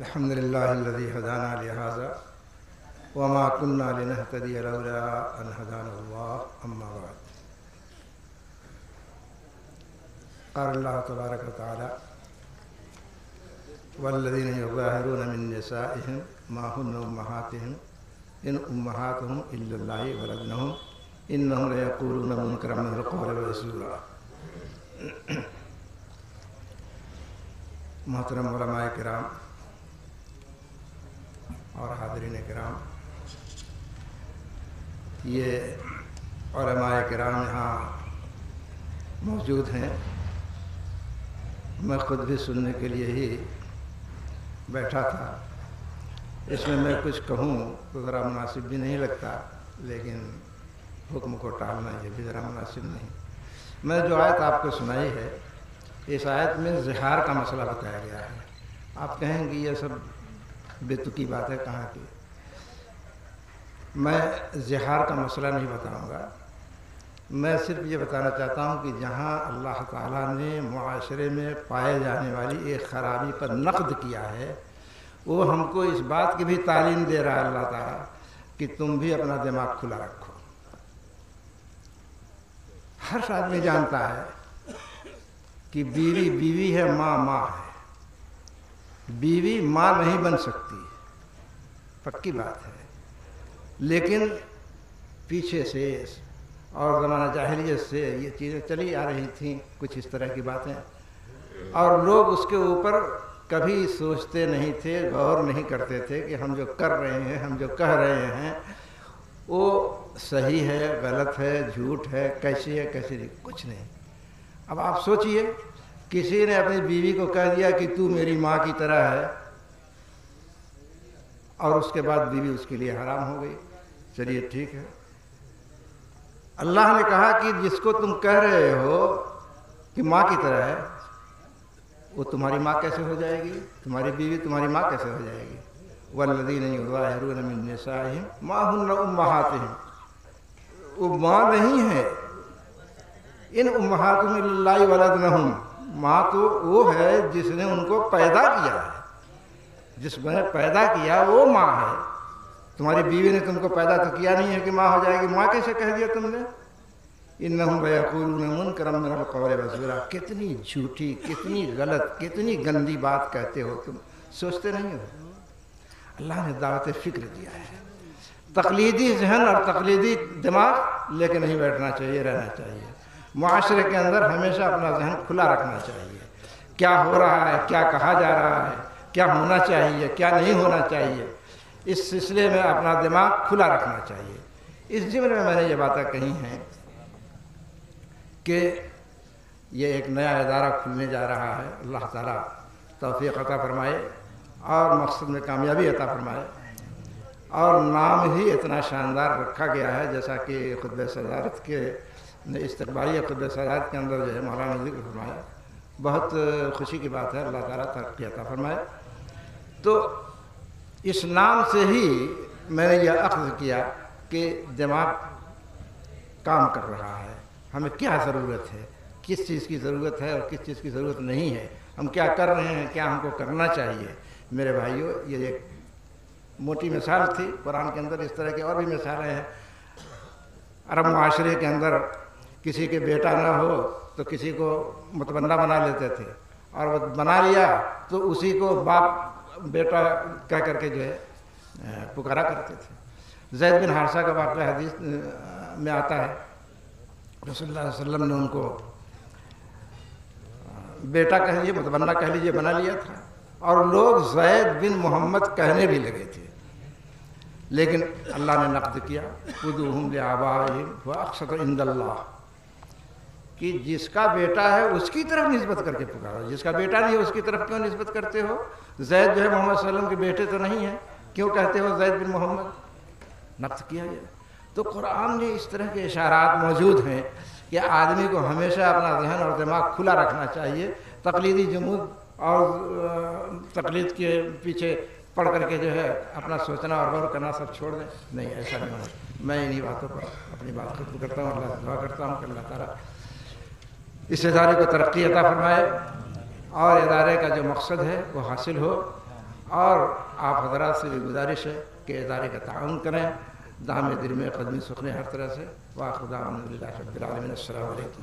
الحمد لله الذي هدانا لهذا وما كنا لنهتدي لولا أن هدانا الله أما بعد. قال الله تبارك وتعالى: والذين يظاهرون من نسائهم ما هن أمهاتهم إن أمهاتهم إلا الله ولدنهم إنهم ليقولون منكرا من القول وزورا. محترم علماء کرام اور حاضرین کرام، یہ علماء کرام یہاں موجود ہیں. میں خود بھی سننے کے لیے ہی بیٹھا تھا. اس میں کچھ کہوں تو ذرا مناسب بھی نہیں لگتا، لیکن حکم کو ٹالنا یہ بھی ذرا مناسب نہیں. میں جو آیت آپ کو سنائی ہے، اس آیت میں زہار کا مسئلہ بتایا گیا ہے. آپ کہیں گے یہ سب بے تکی بات ہے، کہاں کی؟ میں زہار کا مسئلہ نہیں بتاؤں گا. میں صرف یہ بتانا چاہتا ہوں کہ جہاں اللہ تعالیٰ نے معاشرے میں پائے جانے والی ایک خرابی پر نقد کیا ہے، وہ ہم کو اس بات کی بھی تعلیم دے رہا ہے اللہ تعالیٰ کہ تم بھی اپنا دماغ کھلا رکھو. ہر آدمی جانتا ہے کہ بیوی بیوی ہے، ماں ماں ہے. بیوی ماں نہیں بن سکتی، پکی بات ہے. لیکن پیچھے سے اور زمانہ جاہلیت سے یہ چیزیں چلی آ رہی تھیں، کچھ اس طرح کی باتیں، اور لوگ اس کے اوپر کبھی سوچتے نہیں تھے، غور نہیں کرتے تھے کہ ہم جو کر رہے ہیں، ہم جو کہہ رہے ہیں وہ صحیح ہے، غلط ہے، جھوٹ ہے، کیسی ہے کیسی نہیں، کچھ نہیں. اب آپ سوچئے، کسی نے اپنی بیوی کو کہہ دیا کہ تو میری ماں کی طرح ہے، اور اس کے بعد بیوی اس کے لیے حرام ہو گئی. چلیے ٹھیک ہے. اللہ نے کہا کہ جس کو تم کہہ رہے ہو کہ ماں کی طرح ہے، وہ تمہاری ماں کیسے ہو جائے گی؟ تمہاری بیوی تمہاری ماں کیسے ہو جائے گی؟ والذین یظاہرون من نسائہم ما ہن امہاتہم، وہ ماں نہیں ہے. ان امہاتہم اللہ ولدنہم، ماں تو وہ ہے جس نے ان کو پیدا کیا ہے. جس نے پیدا کیا وہ ماں ہے. تمہاری بیوی نے تم کو پیدا تو کیا نہیں ہے کہ ماں ہو جائے گی. ماں کیسے کہہ دیا تم نے؟ انہم لیقولون منکرا من القول وزورا. کتنی جھوٹی، کتنی غلط، کتنی گندی بات کہتے ہو تم، سوچتے نہیں ہو. اللہ نے دعوت فکر دیا ہے. تقلیدی ذہن اور تقلیدی دماغ لے کے نہیں بیٹھنا چاہیے، رہنا چاہیے. معاشرے کے اندر ہمیشہ اپنا ذہن کھلا رکھنا چاہیے. کیا ہو رہا ہے، کیا کہا جا رہا ہے، کیا ہونا چاہیے، کیا نہیں ہونا چاہیے، اس سلسلے میں اپنا دماغ کھلا رکھنا چاہیے. اس ضمن میں نے یہ باتیں کہی ہیں کہ یہ ایک نیا ادارہ کھلنے جا رہا ہے. اللہ تعالیٰ توفیق عطا فرمائے اور مقصد میں کامیابی عطا فرمائے. اور نام ہی اتنا شاندار رکھا گیا ہے، جیسا کہ خطبہ صدارت کے استقبالیہ خطبہ صدارت کے اندر جو ہے مولانا نے ذکر فرمایا. بہت خوشی کی بات ہے. اللہ تعالیٰ ترقی عطا فرمائے. تو اس نام سے ہی میں نے یہ اخذ کیا کہ دماغ کام کر رہا ہے. ہمیں کیا ضرورت ہے، کس چیز کی ضرورت ہے اور کس چیز کی ضرورت نہیں ہے، ہم کیا کر رہے ہیں، کیا ہم کو کرنا چاہیے. میرے بھائیوں، یہ ایک موٹی مثال تھی. قرآن کے اندر اس طرح کی اور بھی مثالیں ہیں. عرب معاشرے کے اندر کسی کے بیٹا نہ ہو تو کسی کو متبنہ بنا لیتے تھے، اور وہ بنا لیا تو اسی کو باپ بیٹا کہہ کر کے جو ہے پکارا کرتے تھے. زید بن حارثہ کا واقعہ حدیث میں آتا ہے. رسول اللہ صلی اللہ علیہ وسلم نے ان کو بیٹا کہہ لیجیے، متبنہ کہہ لیجیے، بنا لیا تھا، اور لوگ زید بن محمد کہنے بھی لگے تھے. لیکن اللہ نے نقد کیا، ادعوہم لآبائہم هو اقسط عند اللہ، کہ جس کا بیٹا ہے اس کی طرف نسبت کر کے پکارو. جس کا بیٹا نہیں ہے اس کی طرف کیوں نسبت کرتے ہو؟ زید جو ہے محمد صلی اللہ علیہ وسلم کے بیٹے تو نہیں ہیں، کیوں کہتے ہو زید بن محمد؟ نقد کیا گیا. تو قرآن میں اس طرح کے اشارات موجود ہیں کہ آدمی کو ہمیشہ اپنا ذہن اور دماغ کھلا رکھنا چاہیے. تقلیدی جمود اور تقلید کے پیچھے پڑھ کر کے جو ہے اپنا سوچنا اور غور کرنا سب چھوڑ دیں. نہیں، ایسا نہیں ہونا. میں انہی باتوں پر اپنی بات ختم کرتا ہوں. اللہ سے دعا کرتا ہوں کہ اللہ تعالیٰ اس ادارے کو ترقی عطا فرمائے اور ادارے کا جو مقصد ہے وہ حاصل ہو. اور آپ حضرات سے بھی گزارش ہے کہ ادارے کا تعاون کریں، دام دل میں قدمی سکھنے ہر طرح سے۔ وآخر دعوانا الحمدللہ رب العالمین۔ السلام علیکم۔